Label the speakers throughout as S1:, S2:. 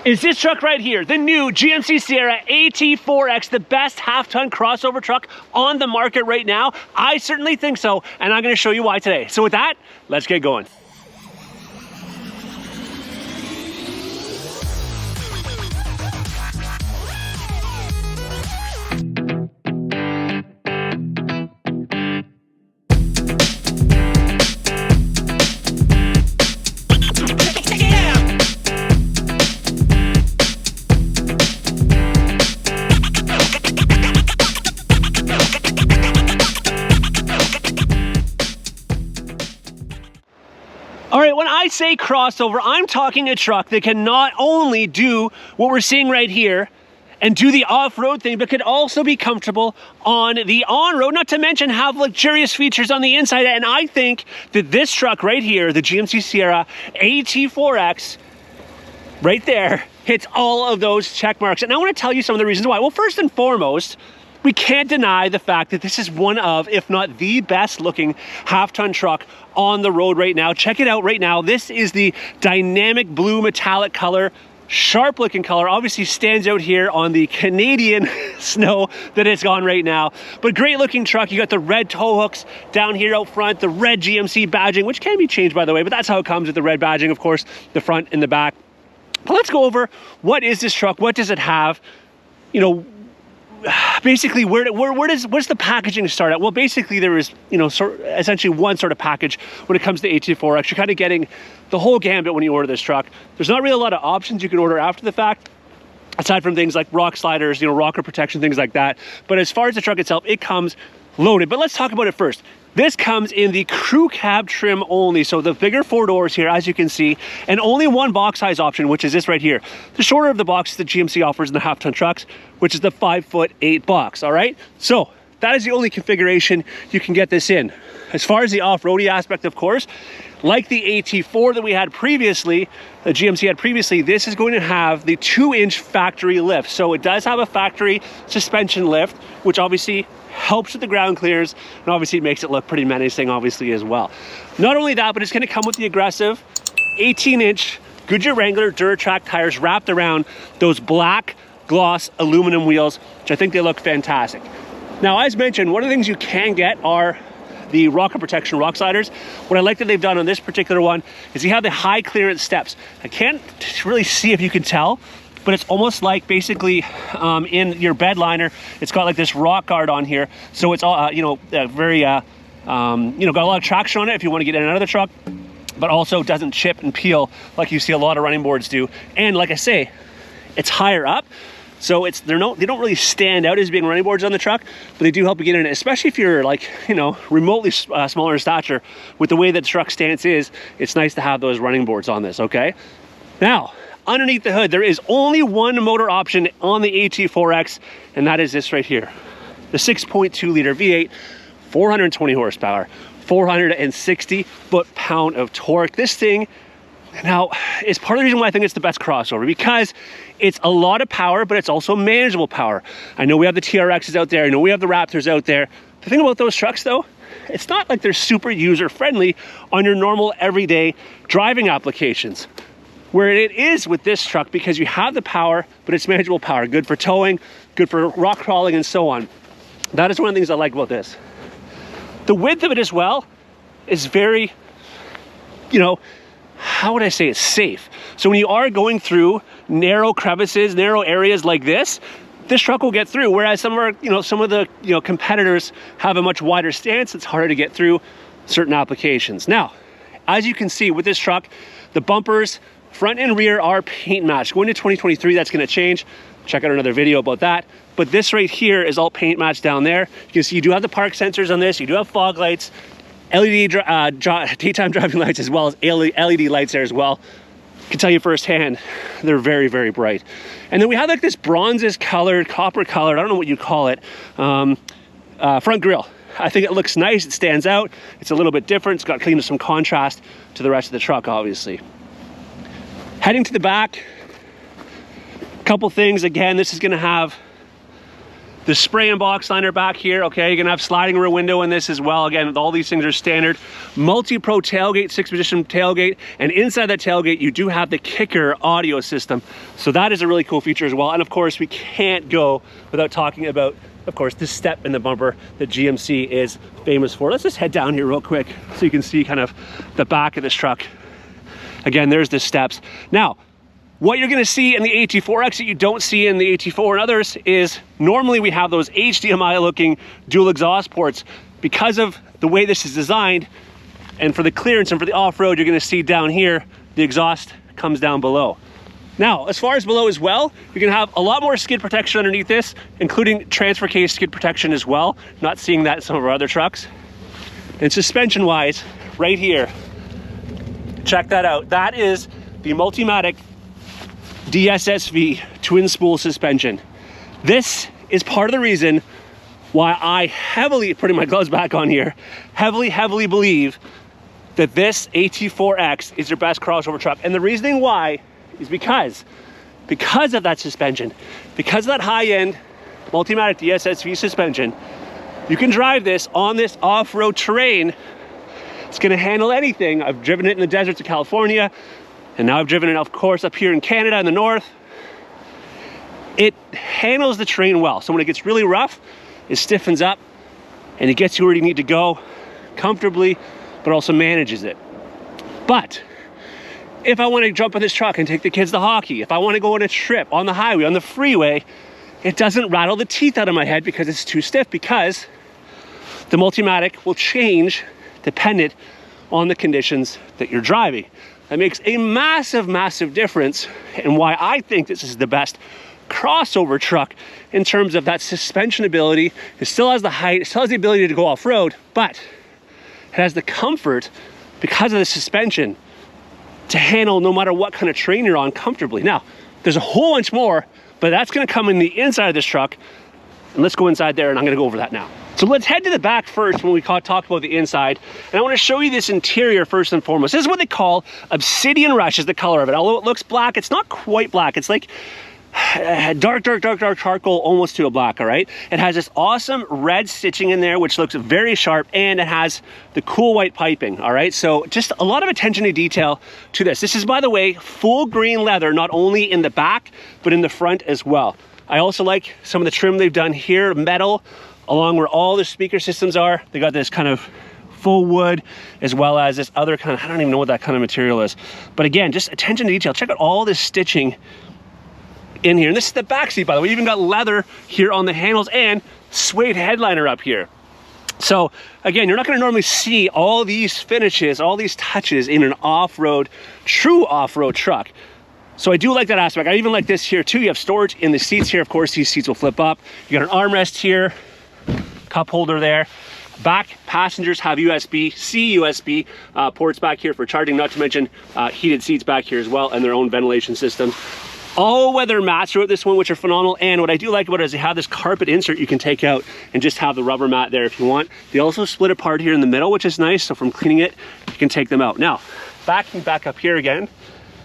S1: is this truck right here, the new GMC Sierra AT4X, the best half-ton crossover truck on the market right now? I certainly think so, and I'm gonna show you why today. So with that, let's get going. All right, when I say crossover, I'm talking a truck that can not only do what we're seeing right here and do the off-road thing, but could also be comfortable on the on-road, not to mention have luxurious features on the inside. And I think that this truck right here, the GMC Sierra AT4X, right there, hits all of those check marks. And I want to tell you some of the reasons why. Well, first and foremost, we can't deny the fact that this is one of, if not the best looking half-ton truck on the road right now. Check it out right now. This is the dynamic blue metallic color, sharp looking color. Obviously stands out here on the Canadian snow that it's on right now. But great looking truck. You got the red tow hooks down here out front, the red GMC badging, which can be changed by the way, but that's how it comes with the red badging, of course, the front and the back. But let's go over what is this truck, what does it have, you know, basically where's the packaging start at? Well, basically there is, you know, essentially one sort of package when it comes to AT4X. You're kind of getting the whole gambit when you order this truck. There's not really a lot of options you can order after the fact, aside from things like rock sliders, you know, rocker protection, things like that. But as far as the truck itself, it comes loaded. But let's talk about it first. This comes in the crew cab trim only. So the bigger 4 doors here, as you can see, and only one box size option, which is this right here. The shorter of the boxes that GMC offers in the half-ton trucks, which is the 5'8" box, all right? So that is the only configuration you can get this in. As far as the off-roady aspect, of course, like the AT4 that we had previously, the GMC had previously, this is going to have the 2-inch factory lift. So it does have a factory suspension lift, which obviously helps with the ground clearance, and obviously it makes it look pretty menacing, obviously, as well. Not only that, but it's going to come with the aggressive 18-inch Goodyear Wrangler Duratrack tires wrapped around those black gloss aluminum wheels, which I think they look fantastic. Now, as mentioned, one of the things you can get are the rocker protection rock sliders. What I like that they've done on this particular one is you have the high clearance steps. I can't really see if you can tell, but it's almost like basically in your bed liner, it's got like this rock guard on here. So it's all, you know, very, you know, got a lot of traction on it if you want to get in and out of the truck, but also doesn't chip and peel like you see a lot of running boards do. And like I say, it's higher up. So they don't really stand out as being running boards on the truck, but they do help you get in it, especially if you're like, you know, remotely smaller in stature. With the way that the truck stance is, it's nice to have those running boards on this, okay? Now, underneath the hood, there is only one motor option on the AT4X, and that is this right here. The 6.2 liter V8, 420 horsepower, 460 foot-pound of torque. This thing, now, is part of the reason why I think it's the best crossover, because it's a lot of power, but it's also manageable power. I know we have the TRXs out there. I know we have the Raptors out there. The thing about those trucks, though, it's not like they're super user-friendly on your normal everyday driving applications. Where it is with this truck, because you have the power, but it's manageable power. Good for towing, good for rock crawling, and so on. That is one of the things I like about this. The width of it as well is very, you know, how would I say it's safe. So when you are going through narrow crevices, narrow areas like this truck will get through. Whereas some of the competitors have a much wider stance. It's harder to get through certain applications. Now, as you can see with this truck, the bumpers, front and rear, are paint matched. Going to 2023, that's going to change. Check out another video about that. But this right here is all paint matched down there. You can see you do have the park sensors on this. You do have fog lights, LED daytime driving lights, as well as LED lights there as well. I can tell you firsthand, they're very, very bright. And then we have like this bronzes colored, copper colored, I don't know what you call it, front grille. I think it looks nice, it stands out. It's a little bit different. It's got some contrast to the rest of the truck, obviously. Heading to the back, a couple things. Again, this is gonna have The spray and box liner back here, okay, you're gonna have sliding rear window in this as well. Again, all these things are standard. Multi-Pro tailgate, 6-position tailgate, and inside that tailgate, you do have the kicker audio system. So that is a really cool feature as well. And of course, we can't go without talking about, of course, this step in the bumper that GMC is famous for. Let's just head down here real quick so you can see kind of the back of this truck. Again, there's the steps. Now, what you're gonna see in the AT4X that you don't see in the AT4 and others is normally we have those HDMI looking dual exhaust ports. Because of the way this is designed and for the clearance and for the off-road, you're gonna see down here, the exhaust comes down below. Now, as far as below as well, you're gonna have a lot more skid protection underneath this, including transfer case skid protection as well. Not seeing that in some of our other trucks. And suspension-wise, right here, check that out. That is the Multimatic DSSV twin spool suspension. This is part of the reason why I heavily, putting my gloves back on here, heavily believe that this AT4X is your best crossover truck. And the reasoning why is because of that suspension, because of that high-end Multimatic DSSV suspension. You can drive this on this off-road terrain. It's gonna handle anything. I've driven it in the deserts of California, and now I've driven it, of course, up here in Canada in the north. It handles the terrain well. So when it gets really rough, it stiffens up and it gets you where you need to go comfortably, but also manages it. But if I want to jump in this truck and take the kids to hockey, if I want to go on a trip on the highway, on the freeway, it doesn't rattle the teeth out of my head because it's too stiff, because the Multimatic will change dependent on the conditions that you're driving. That makes a massive difference, and why I think this is the best crossover truck in terms of that suspension ability. It still has the height, it still has the ability to go off-road, but it has the comfort because of the suspension to handle no matter what kind of terrain you're on comfortably. Now, there's a whole bunch more, but that's gonna come in the inside of this truck. And let's go inside there, and I'm gonna go over that now. So let's head to the back first when we talk about the inside. And I wanna show you this interior first and foremost. This is what they call Obsidian Rush is the color of it. Although it looks black, it's not quite black. It's like dark charcoal, almost to a black, all right? It has this awesome red stitching in there, which looks very sharp, and it has the cool white piping, all right? So just a lot of attention to detail to this. This is, by the way, full green leather, not only in the back, but in the front as well. I also like some of the trim they've done here, metal, along where all the speaker systems are. They got this kind of full wood, as well as this other kind of, I don't even know what that kind of material is. But again, just attention to detail. Check out all this stitching in here. And this is the back seat, by the way. You even got leather here on the handles and suede headliner up here. So again, you're not gonna normally see all these finishes, all these touches in an off-road, true off-road truck. So I do like that aspect. I even like this here too. You have storage in the seats here. Of course, these seats will flip up. You got an armrest here, cup holder there. Back passengers have USB-C USB ports back here for charging, not to mention heated seats back here as well, and their own ventilation system. All weather mats throughout this one, which are phenomenal. And what I do like about it is they have this carpet insert you can take out and just have the rubber mat there if you want. They also split apart here in the middle, which is nice. So from cleaning it, you can take them out. Now, backing back up here again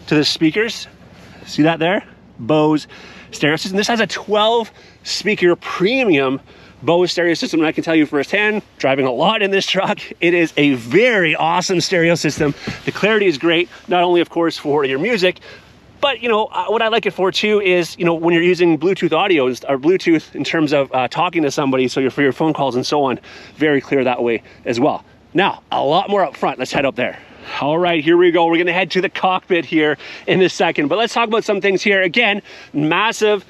S1: to the speakers. See that there? Bose stereo system. This has a 12 speaker premium Bose stereo system, and I can tell you firsthand, driving a lot in this truck, it is a very awesome stereo system. The clarity is great, not only of course for your music, but you know, what I like it for too is, you know, when you're using Bluetooth audio or Bluetooth in terms of talking to somebody, so for your phone calls and so on, very clear that way as well. Now, a lot more up front. Let's head up there. All right, here we go. We're gonna head to the cockpit here in a second, but let's talk about some things here. Again, massive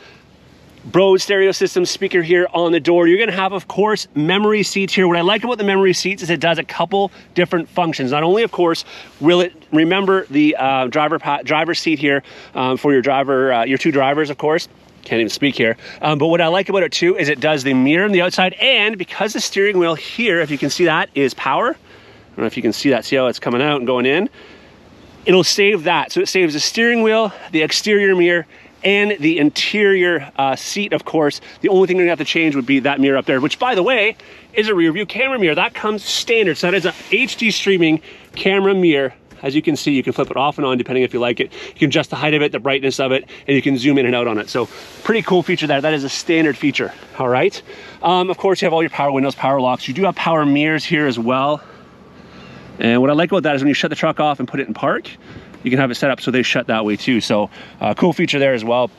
S1: Bose stereo system speaker here on the door. You're gonna have, of course, memory seats here. What I like about the memory seats is it does a couple different functions. Not only, of course, will it remember the driver seat here for your driver, your two drivers, of course. Can't even speak here. But what I like about it too is it does the mirror on the outside, and because the steering wheel here, if you can see that, is power. I don't know if you can see that, see how it's coming out and going in. It'll save that. So it saves the steering wheel, the exterior mirror, and the interior seat, of course. The only thing you're gonna have to change would be that mirror up there, which, by the way, is a rear view camera mirror. That comes standard. So that is a HD streaming camera mirror As you can see, you can flip it off and on depending if you like it. You can adjust the height of it, the brightness of it, and you can zoom in and out on it. So pretty cool feature there. That is a standard feature, all right? Of course, you have all your power windows, power locks. You do have power mirrors here as well. And what I like about that is when you shut the truck off and put it in park, you can have it set up so they shut that way too. So cool feature there as well.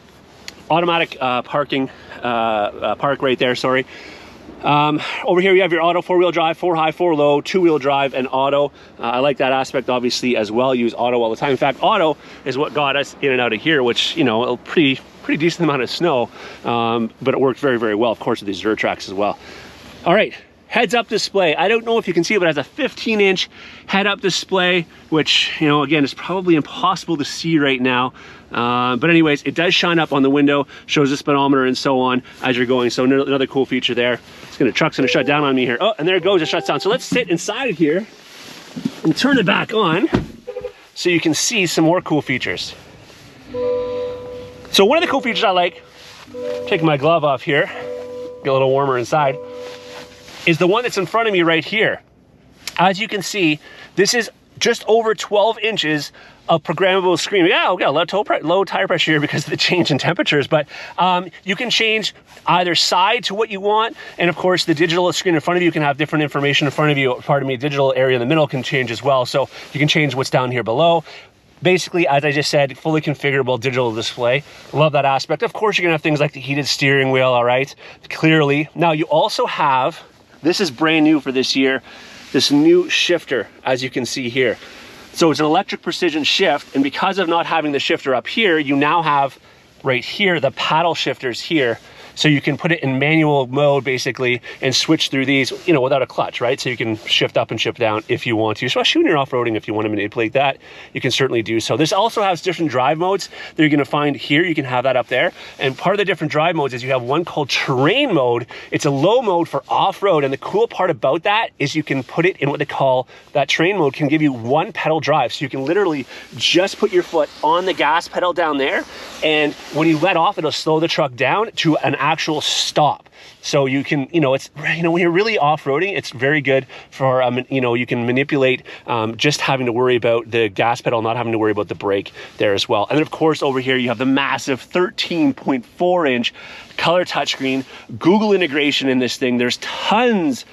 S1: Automatic parking, park right there, sorry. Over here you have your auto 4-wheel drive, 4 high, 4 low, 2-wheel drive and auto. I like that aspect obviously as well. Use auto all the time. In fact, auto is what got us in and out of here, which, you know, a pretty decent amount of snow, but it worked very, very well, of course, with these dirt tracks as well. All right. Heads-up display. I don't know if you can see it, but it has a 15-inch head-up display, which, you know, again, is probably impossible to see right now. But anyways, it does shine up on the window, shows the speedometer and so on as you're going. So another cool feature there. Truck's gonna shut down on me here. Oh, and there it goes, it shuts down. So let's sit inside of here and turn it back on so you can see some more cool features. So one of the cool features I like, taking my glove off here, get a little warmer inside, is the one that's in front of me right here. As you can see, this is just over 12 inches of programmable screen. Yeah, we got a low tire pressure here because of the change in temperatures, but you can change either side to what you want. And of course, the digital screen in front of you can have different information in front of you. Pardon me, digital area in the middle can change as well. So you can change what's down here below. Basically, as I just said, fully configurable digital display. Love that aspect. Of course, you're gonna have things like the heated steering wheel, all right? Clearly. Now you also have, this is brand new for this year, this new shifter, as you can see here. So it's an electric precision shift, and because of not having the shifter up here, you now have right here the paddle shifters here. So you can put it in manual mode basically and switch through these, you know, without a clutch, right? So you can shift up and shift down if you want to, especially when you're off-roading. If you want to manipulate that, you can certainly do so. This also has different drive modes that you're going to find here. You can have that up there. And part of the different drive modes is you have one called terrain mode. It's a low mode for off-road. And the cool part about that is you can put it in what they call, that terrain mode can give you one pedal drive. So you can literally just put your foot on the gas pedal down there. And when you let off, it'll slow the truck down to an actual stop. So you can, you know, it's, you know, when you're really off-roading, it's very good for, you know, you can manipulate just having to worry about the gas pedal, not having to worry about the brake there as well. And then of course, over here, you have the massive 13.4-inch color touchscreen, Google integration in this thing. There's tons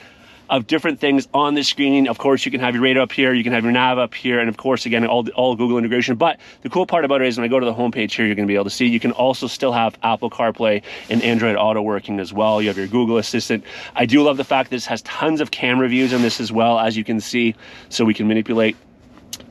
S1: of different things on the screen. Of course, you can have your radar up here, you can have your nav up here, and of course, again, all Google integration. But the cool part about it is when I go to the homepage here, you're gonna be able to see, you can also still have Apple CarPlay and Android Auto working as well. You have your Google Assistant. I do love the fact that this has tons of camera views in this as well, as you can see, so we can manipulate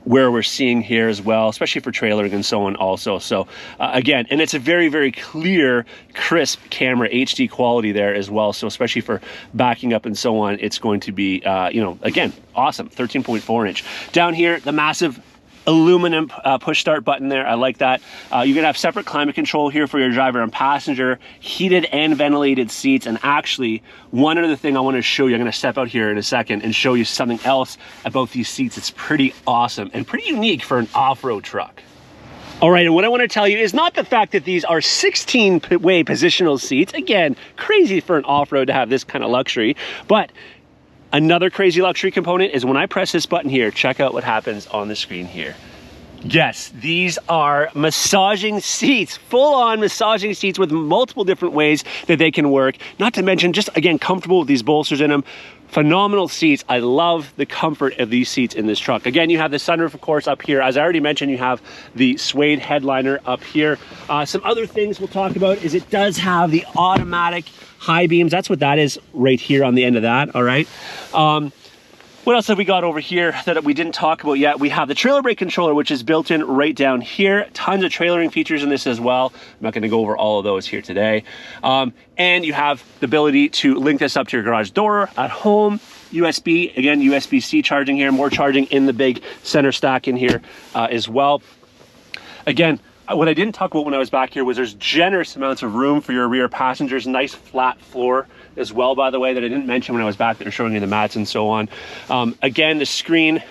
S1: where we're seeing here as well, especially for trailering and so on also. So again, and it's a very, very clear, crisp camera, HD quality there as well. So especially for backing up and so on, it's going to be, you know, again, awesome, 13.4-inch. Down here, the massive aluminum push start button there. I like that. You're gonna have separate climate control here for your driver and passenger, heated and ventilated seats. And actually, one other thing I want to show you, I'm gonna step out here in a second and show you something else about these seats. It's pretty awesome and pretty unique for an off-road truck. All right, and what I want to tell you is not the fact that these are 16-way positional seats. Again, crazy for an off-road to have this kind of luxury, but another crazy luxury component is when I press this button here, check out what happens on the screen here. Yes, these are massaging seats, full-on massaging seats with multiple different ways that they can work. Not to mention, just again, comfortable with these bolsters in them. Phenomenal seats. I love the comfort of these seats in this truck. Again, you have the sunroof, of course, up here. As I already mentioned, you have the suede headliner up here. Some other things we'll talk about is it does have the automatic high beams. That's what that is right here on the end of that, all right? What else have we got over here that we didn't talk about yet? We have the trailer brake controller, which is built in right down here. Tons of trailering features in this as well. I'm not gonna go over all of those here today. And you have the ability to link this up to your garage door at home. USB, again, USB-C charging here, more charging in the big center stack in here as well. Again, what I didn't talk about when I was back here was there's generous amounts of room for your rear passengers, nice flat floor as well, by the way, that I didn't mention when I was back there showing you the mats and so on. Again, the screen,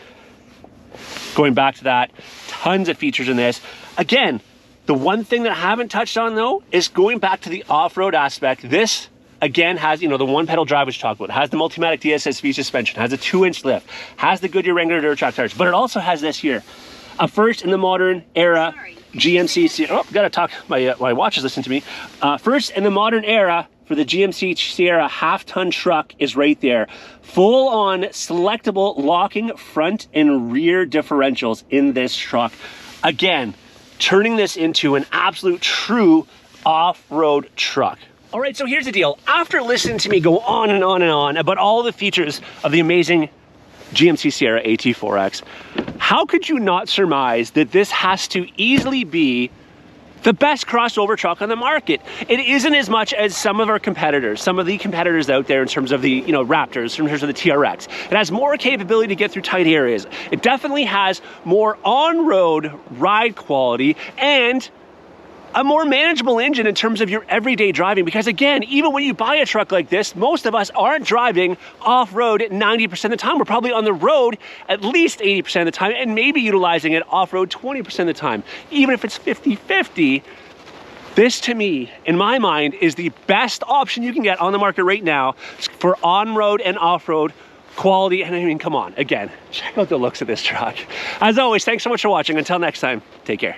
S1: going back to that, tons of features in this. Again, the one thing that I haven't touched on though is going back to the off-road aspect. This Again, has, you know, the one pedal drive which we talked about, has the Multimatic DSSV suspension, has a 2-inch lift, has the Goodyear Wrangler Dirt Track tires, but it also has this here, a first in the modern era GMC Sierra. Oh, gotta talk, my watch is listening to me. First in the modern era for the GMC Sierra half-ton truck is right there. Full-on selectable locking front and rear differentials in this truck. Again, turning this into an absolute true off-road truck. All right, so here's the deal. After listening to me go on and on and on about all the features of the amazing GMC Sierra AT4X, how could you not surmise that this has to easily be the best crossover truck on the market? It isn't as much as some of our competitors, some of the competitors out there in terms of the, you know, Raptors, in terms of the TRX. It has more capability to get through tight areas. It definitely has more on-road ride quality and a more manageable engine in terms of your everyday driving, because again, even when you buy a truck like this, most of us aren't driving off-road 90% of the time. We're probably on the road at least 80% of the time, and maybe utilizing it off-road 20% of the time. Even if it's 50-50, this to me, in my mind, is the best option you can get on the market right now for on-road and off-road quality. And I mean, come on, again, check out the looks of this truck. As always, thanks so much for watching. Until next time, take care.